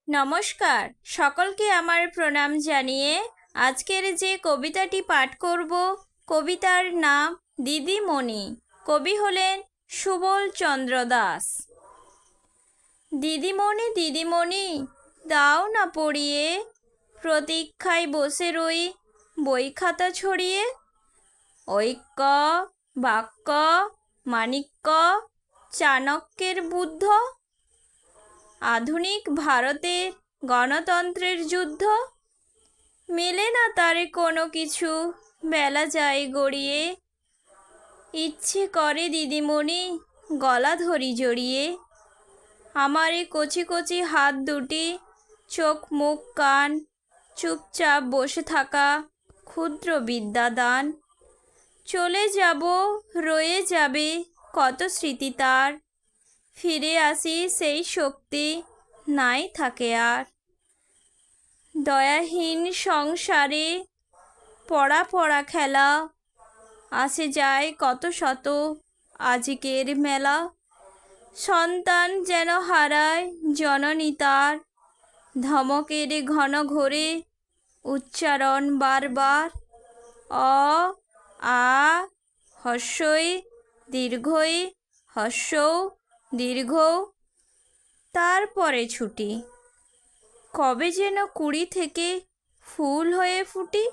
নমস্কার, সকলকে আমার প্রণাম জানিয়ে আজকের যে কবিতাটি পাঠ করব, কবিতার নাম দিদিমণি। কবি হলেন সুবল চন্দ্র দাস। দিদিমণি দিদিমণি দাও না পড়িয়ে, প্রতীক্ষায় বসে রই বই খাতা ছড়িয়ে। ঐক্য বাক্য মাণিক্য চাণক্যের বুদ্ধ, আধুনিক ভারতের গণতন্ত্রের যুদ্ধ। মেলে না তারে কোনো কিছু, বেলা যায় গড়িয়ে। ইচ্ছে করে দিদিমণি গলা ধরি জড়িয়ে। আমারে কচি কচি হাত দুটি, চোখ মুখ কান, চুপচাপ বসে থাকা ক্ষুদ্র বিদ্যাদান। চলে যাব, রয়ে যাবে কত স্মৃতি তার, ফিরে আসি সেই শক্তি নাই থাকে আর। দয়াহীন সংসারে পড়া পড়া খেলা, আসে যায় কত শত আজকের মেলা। সন্তান যেন হারায় জননী তার, ধমকের ঘন ঘোরে উচ্চারণ বারবার। অ আ হস্যই দীর্ঘই হস্যৌ দীর্ঘ। তারপরে ছুটি, কবে যেন কুড়ি থেকে ফুল হয়ে ফুটি।